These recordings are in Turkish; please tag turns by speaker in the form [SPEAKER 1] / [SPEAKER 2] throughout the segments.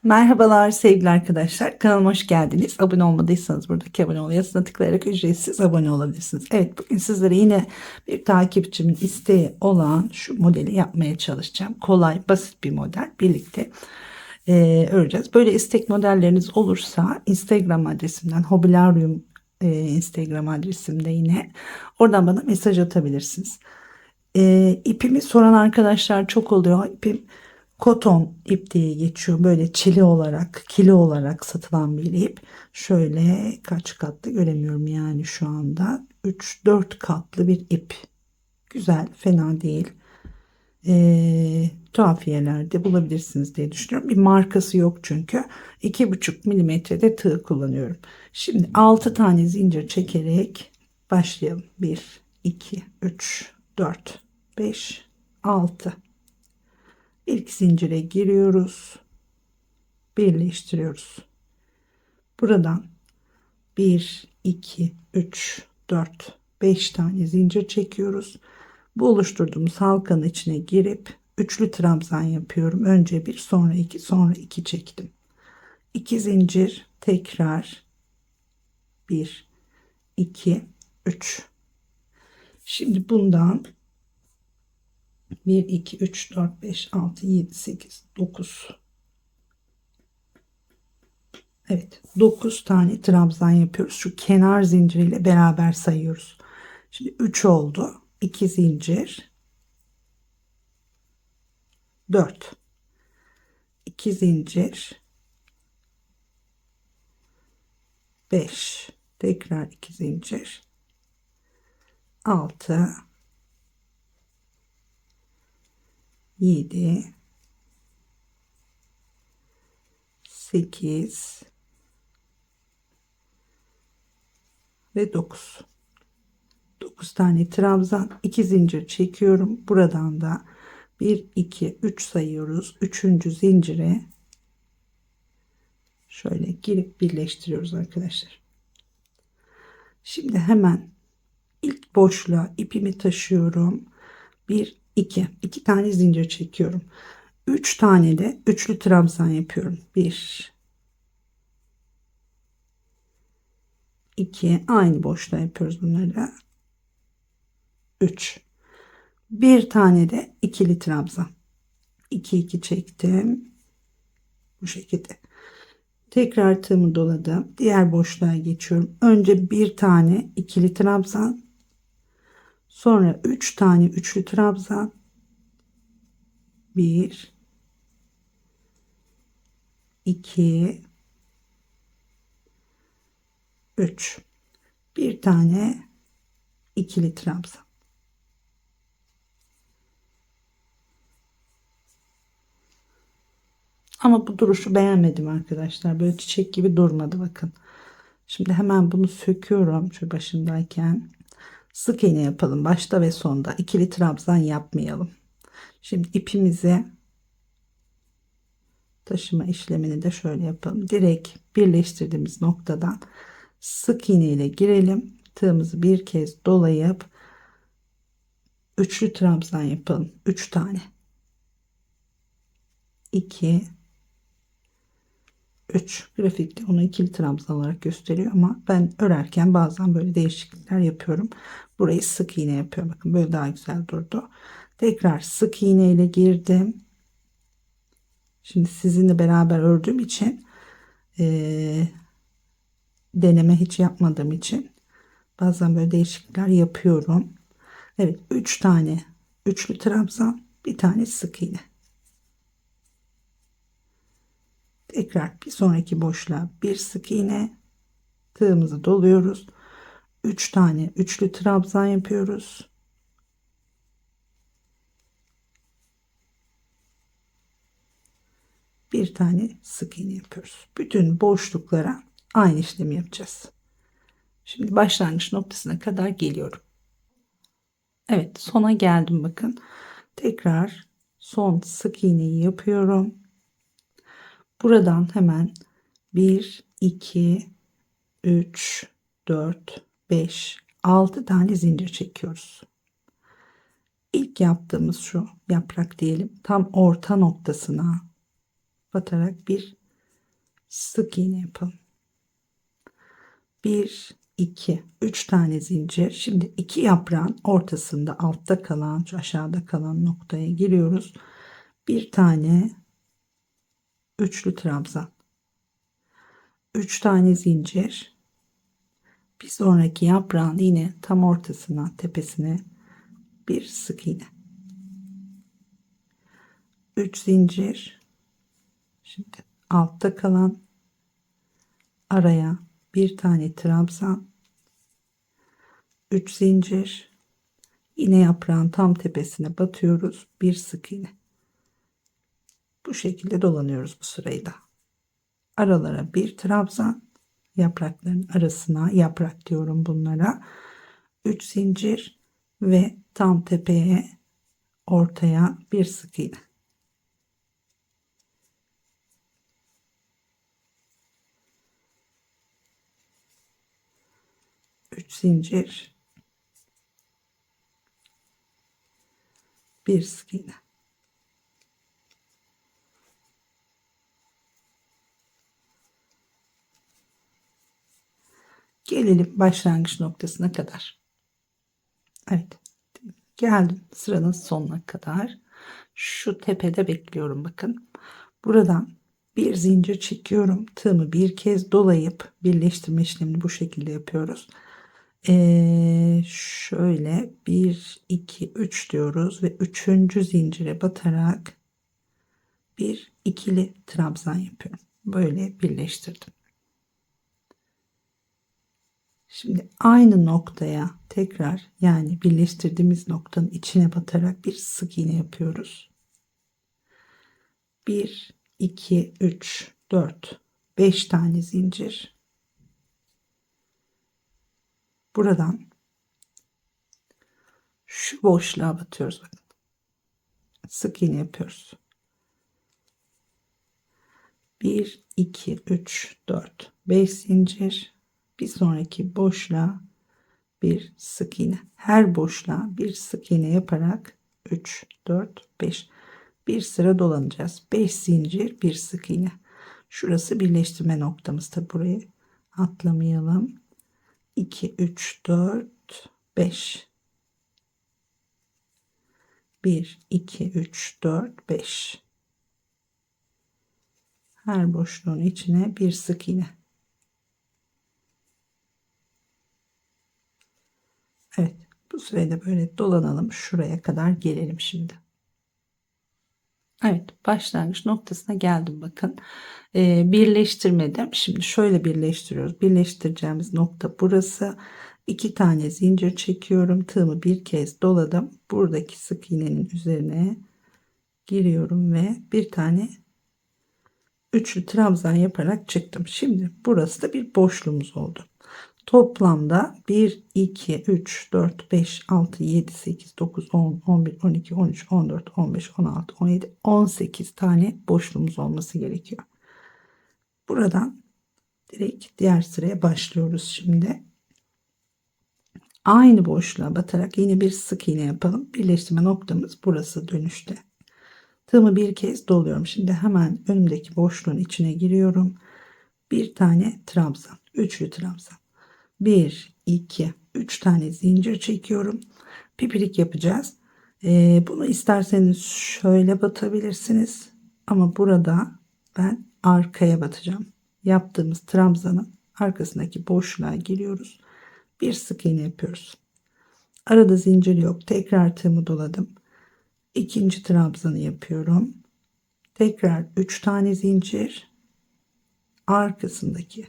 [SPEAKER 1] Merhabalar sevgili arkadaşlar. Kanalıma hoş geldiniz. Abone olmadıysanız buradaki abone ol yazısına tıklayarak ücretsiz abone olabilirsiniz. Evet, bugün sizlere yine bir takipçimin isteği olan şu modeli yapmaya çalışacağım. Kolay, basit bir model. Birlikte öreceğiz. Böyle istek modelleriniz olursa Instagram adresimden Hobilaryum Instagram adresimde yine oradan bana mesaj atabilirsiniz. İpimi soran arkadaşlar çok oluyor. İpim koton ip diye geçiyor. Böyle çili olarak, kilo olarak satılan bir ip. Şöyle kaç katlı göremiyorum yani şu anda. 3-4 katlı bir ip. Güzel, fena değil. Tuhafiyelerde bulabilirsiniz diye düşünüyorum. Bir markası yok çünkü. 2,5 milimetrede tığ kullanıyorum. Şimdi 6 tane zincir çekerek başlayalım. 1, 2, 3, 4, 5, 6. İlk zincire giriyoruz. Birleştiriyoruz. Buradan 1, 2, 3, 4, 5 tane zincir çekiyoruz. Bu oluşturduğumuz halkanın içine girip üçlü trabzan yapıyorum. Önce bir, sonra iki, sonra iki çektim. 2 zincir tekrar 1, 2, 3. Şimdi bundan 1, 2, 3, 4, 5, 6, 7, 8, 9. Evet, 9 tane trabzan yapıyoruz. Şu kenar zinciriyle beraber sayıyoruz. Şimdi 3 oldu. 2 zincir, 4. 2 zincir, 5. Tekrar 2 zincir, 6, 7, 8 ve 9. 9 tane trabzan, 2 zincir çekiyorum. Buradan da 1, 2, 3 sayıyoruz. Üçüncü zincire şöyle girip birleştiriyoruz arkadaşlar. Şimdi hemen ilk boşluğa ipimi taşıyorum. 1, 2. 2 tane zincir çekiyorum. 3 tane de üçlü trabzan yapıyorum. 1, 2, aynı boşluğa yapıyoruz bunları. 3. Bir tane de ikili trabzan. 2, 2 çektim. Bu şekilde. Tekrar tığımı doladım. Diğer boşluğa geçiyorum. Önce bir tane ikili trabzan. Sonra 3 tane üçlü trabzan. 1, 2, 3. Bir tane ikili trabzan. Ama bu duruşu beğenmedim arkadaşlar. Böyle çiçek gibi durmadı bakın. Şimdi hemen bunu söküyorum şu başındayken. Sık iğne yapalım başta ve sonda. İkili trabzan yapmayalım. Şimdi ipimizi taşıma işlemini de şöyle yapalım. Direkt birleştirdiğimiz noktadan sık iğne ile girelim. Tığımızı bir kez dolayıp üçlü trabzan yapalım. 3 tane. 2, 3. Grafikte onu ikili trabzan olarak gösteriyor ama ben örerken bazen böyle değişiklikler yapıyorum. Burayı sık iğne yapıyorum. Bakın böyle daha güzel durdu. Tekrar sık iğne ile girdim. Şimdi sizinle beraber ördüğüm için deneme hiç yapmadığım için bazen böyle değişiklikler yapıyorum. Evet, 3 tane üçlü trabzan, bir tane sık iğne. Tekrar bir sonraki boşluğa bir sık iğne, tığımızı doluyoruz. 3 tane üçlü trabzan yapıyoruz. Bir tane sık iğne yapıyoruz. Bütün boşluklara aynı işlemi yapacağız. Şimdi başlangıç noktasına kadar geliyorum. Evet, sona geldim bakın. Tekrar son sık iğneyi yapıyorum. Buradan hemen 1, 2, 3, 4, 5, 6 tane zincir çekiyoruz. İlk yaptığımız şu yaprak diyelim. Tam orta noktasına batarak bir sık iğne yapalım. 1 2 3 tane zincir. Şimdi iki yaprağın ortasında altta kalan, şu aşağıda kalan noktaya giriyoruz. Bir tane üçlü trabzan. 3 tane zincir. Bir sonraki yaprağın yine tam ortasına, tepesine bir sık iğne. 3 zincir. Şimdi altta kalan araya bir tane trabzan, 3 zincir, yine yaprağın tam tepesine batıyoruz, bir sık iğne. Bu şekilde dolanıyoruz bu sırayı da. Aralara bir trabzan, yaprakların arasına, yaprak diyorum bunlara, 3 zincir ve tam tepeye, ortaya bir sık iğne. 3 zincir, bir sık iğne. Gelelim başlangıç noktasına kadar. Evet, geldim sıranın sonuna kadar. Şu tepede bekliyorum, bakın. Buradan bir zincir çekiyorum. Tığımı bir kez dolayıp birleştirme işlemini bu şekilde yapıyoruz. Şöyle 1 2 3 diyoruz ve üçüncü zincire batarak bir ikili trabzan yapıyorum. Böyle birleştirdim. Şimdi aynı noktaya tekrar, yani birleştirdiğimiz noktanın içine batarak bir sık iğne yapıyoruz. 1 2 3 4 5 tane zincir. Buradan şu boşluğa batıyoruz, bakın. Sık iğne yapıyoruz. 1 2 3 4 5 zincir. Bir sonraki boşluğa bir sık iğne. Her boşluğa bir sık iğne yaparak 3 4 5 bir sıra dolanacağız. 5 zincir, bir sık iğne. Şurası birleştirme noktamız. Tabi burayı atlamayalım. 2 3 4 5 1 2 3 4 5 her boşluğun içine bir sık iğne. Evet, bu sırayla böyle dolanalım, şuraya kadar gelelim şimdi. Evet, başlangıç noktasına geldim, bakın. Birleştirmedim. Şimdi şöyle birleştiriyoruz. Birleştireceğimiz nokta burası. 2 tane zincir çekiyorum. Tığımı bir kez doladım. Buradaki sık iğnenin üzerine giriyorum ve bir tane üçlü trabzan yaparak çıktım. Şimdi burası da bir boşluğumuz oldu. Toplamda 1 2 3 4 5 6 7 8 9 10 11 12 13 14 15 16 17 18 tane boşluğumuz olması gerekiyor. Buradan direkt diğer sıraya başlıyoruz şimdi. Aynı boşluğa batarak yine bir sık iğne yapalım. Birleştirme noktamız burası dönüşte. Tığımı bir kez doluyorum. Şimdi hemen önümdeki boşluğun içine giriyorum. Bir tane trabzan, üçlü trabzan. 1 2 3 tane zincir çekiyorum. Pipirik yapacağız. Bunu isterseniz şöyle batabilirsiniz. Ama burada ben arkaya batacağım. Yaptığımız trabzanın arkasındaki boşluğa giriyoruz. Bir sık iğne yapıyoruz. Arada zincir yok. Tekrar tığımı doladım. İkinci trabzanı yapıyorum. Tekrar 3 tane zincir. Arkasındaki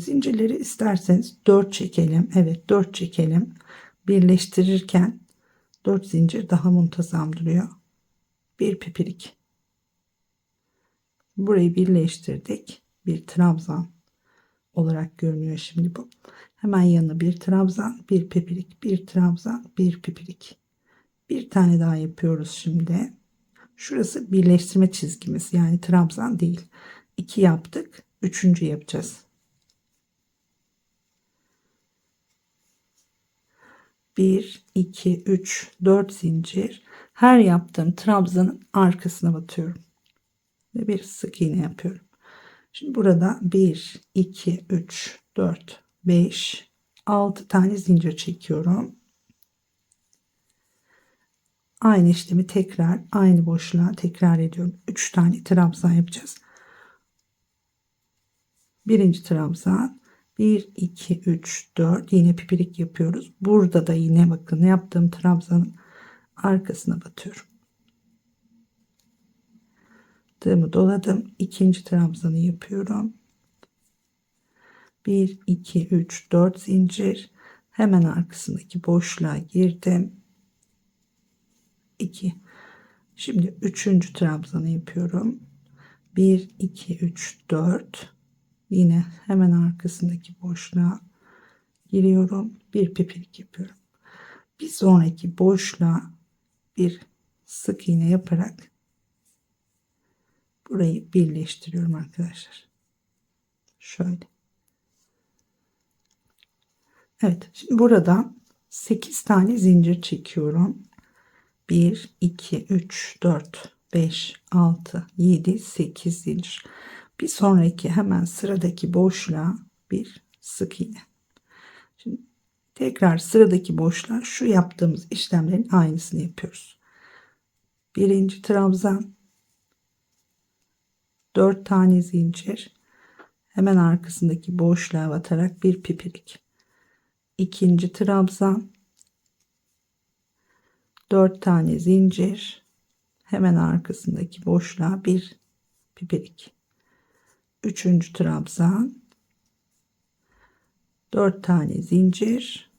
[SPEAKER 1] zincirleri isterseniz 4 çekelim. Evet, 4 çekelim. Birleştirirken 4 zincir daha muntazam duruyor. Bir pipirik. Burayı birleştirdik. Bir trabzan olarak görünüyor şimdi bu. Hemen yanına bir trabzan, bir pipirik, bir trabzan, bir pipirik. Bir tane daha yapıyoruz şimdi. Şurası birleştirme çizgimiz, yani trabzan değil. 2 yaptık. Üçüncü yapacağız. 1 2 3 4 zincir. Her yaptığım trabzanın arkasına batıyorum ve bir sık iğne yapıyorum. Şimdi burada 1, 2, 3, 4, 5, 6 tane zincir çekiyorum. Aynı işlemi tekrar aynı boşluğa tekrar ediyorum. 3 tane trabzan yapacağız. Birinci trabzan, 1, 2, 3, 4 yine pipirik yapıyoruz. Burada da yine bakın yaptığım trabzanın arkasına batıyorum. Tığımı doladım. İkinci trabzanı yapıyorum. 1, 2, 3, 4 zincir. Hemen arkasındaki boşluğa girdim. 2. Şimdi üçüncü trabzanı yapıyorum. 1, 2, 3, 4. Yine hemen arkasındaki boşluğa giriyorum. Bir pipirik yapıyorum. Bir sonraki boşluğa bir sık iğne yaparak burayı birleştiriyorum arkadaşlar. Şöyle. Evet. Şimdi burada 8 tane zincir çekiyorum. 1, 2, 3, 4, 5, 6, 7, 8 zincir. Bir sonraki hemen sıradaki boşluğa bir sık iğne. Şimdi tekrar sıradaki boşluğa şu yaptığımız işlemlerin aynısını yapıyoruz. Birinci trabzan, 4 tane zincir, hemen arkasındaki boşluğa batarak bir pipirik. İkinci trabzan, 4 tane zincir, hemen arkasındaki boşluğa bir pipirik. Üçüncü trabzan, 4 tane zincir,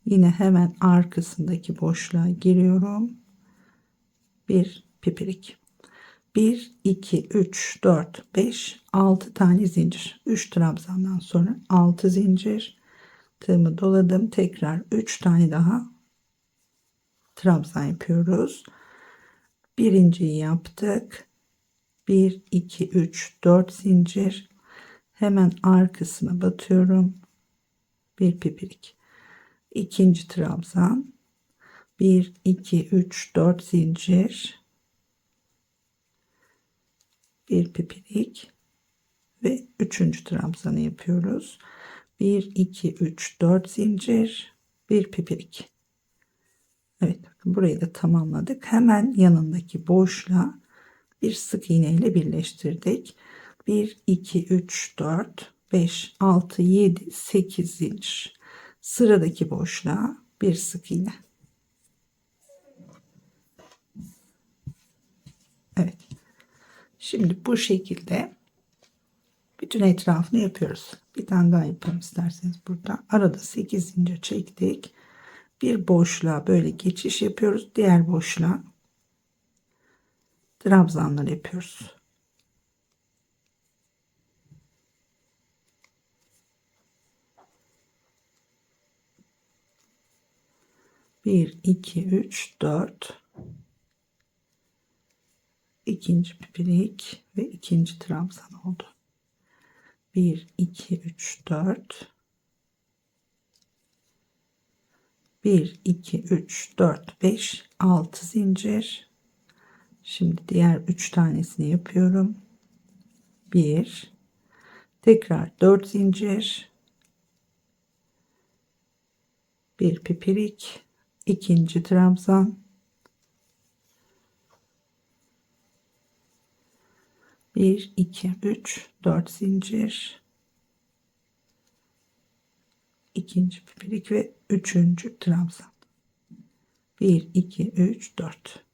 [SPEAKER 1] yine hemen arkasındaki boşluğa giriyorum, bir pipirik. 1, 2, 3, 4, 5, 6 tane zincir. 3 trabzandan sonra 6 zincir. Tığımı doladım. Tekrar 3 tane daha trabzan yapıyoruz. Birinciyi yaptık. 1, 2, 3, 4 zincir. Hemen arkasına batıyorum. Bir pipirik. İkinci trabzan. 1, 2, 3, 4 zincir. Bir pipirik ve üçüncü trabzanı yapıyoruz. 1, 2, 3, 4 zincir, bir pipirik. Evet, bakın burayı da tamamladık. Hemen yanındaki boşluğa bir sık iğne ile birleştirdik. 1, 2, 3, 4, 5, 6, 7, 8 zincir. Sıradaki boşluğa bir sık iğne. Evet. Şimdi bu şekilde bütün etrafını yapıyoruz. Bir tane daha yapalım isterseniz burada. Arada 8 zincir çektik. Bir boşluğa böyle geçiş yapıyoruz. Diğer boşluğa trabzanlar yapıyoruz. Bir, iki, üç, dört. İkinci pipirik ve ikinci trabzan oldu. 1, 2, 3, 4. 1, 2, 3, 4, 5, 6 zincir. Şimdi diğer 3 tanesini yapıyorum. 1, tekrar 4 zincir, bir pipirik, ikinci trabzan, 1, 2, 3, 4 zincir, ikinci pipirik ve üçüncü trabzan. 1, 2, 3, 4.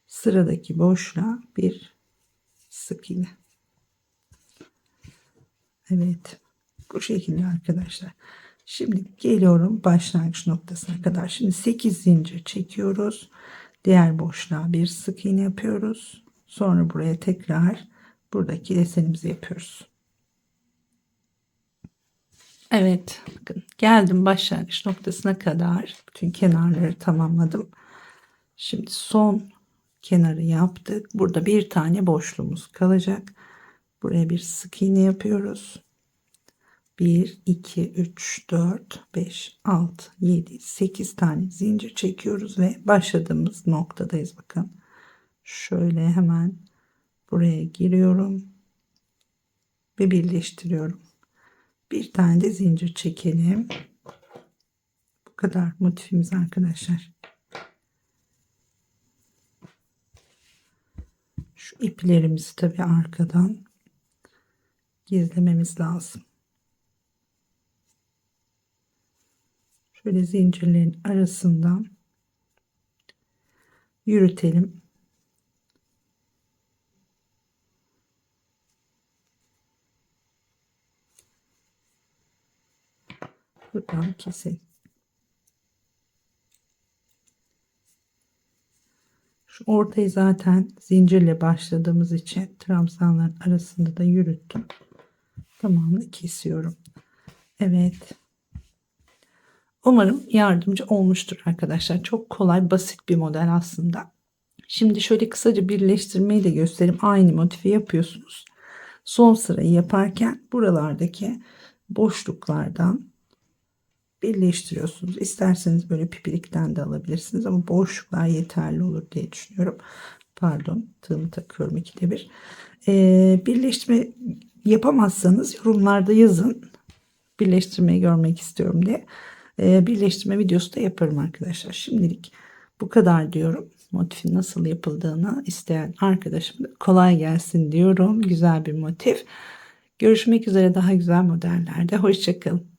[SPEAKER 1] Sıradaki boşluğa bir sık iğne. Evet, bu şekilde arkadaşlar. Şimdi geliyorum başlangıç noktasına kadar. Şimdi 8 zincir çekiyoruz. Diğer boşluğa bir sık iğne yapıyoruz. Sonra buraya tekrar buradaki desenimizi yapıyoruz. Evet, bakın geldim başlangıç noktasına kadar. Bütün kenarları tamamladım. Şimdi son kenarı yaptık. Burada bir tane boşluğumuz kalacak. Buraya bir sık iğne yapıyoruz. 1, 2, 3, 4, 5, 6, 7, 8 tane zincir çekiyoruz ve başladığımız noktadayız. Bakın Şöyle hemen buraya giriyorum ve birleştiriyorum. Bir tane de zincir çekelim. Bu kadar motifimiz arkadaşlar. Şu iplerimizi tabii arkadan gizlememiz lazım. Şöyle zincirlerin arasından yürütelim. Buradan keselim. Şu ortayı zaten zincirle başladığımız için trabzanların arasında da yürüttüm. Tamamını kesiyorum. Evet. Umarım yardımcı olmuştur arkadaşlar. Çok kolay, basit bir model aslında. Şimdi şöyle kısaca birleştirmeyi de göstereyim. Aynı motifi yapıyorsunuz. Son sırayı yaparken buralardaki boşluklardan birleştiriyorsunuz. İsterseniz böyle pipirikten de alabilirsiniz ama boşluklar yeterli olur diye düşünüyorum. Pardon, tığımı takıyorum ikide bir. Birleştirme yapamazsanız yorumlarda yazın. Birleştirmeyi görmek istiyorum diye. Birleştirme videosu da yaparım arkadaşlar. Şimdilik bu kadar diyorum. Motifin nasıl yapıldığını isteyen arkadaşım da kolay gelsin diyorum. Güzel bir motif. Görüşmek üzere daha güzel modellerde. Hoşça kalın.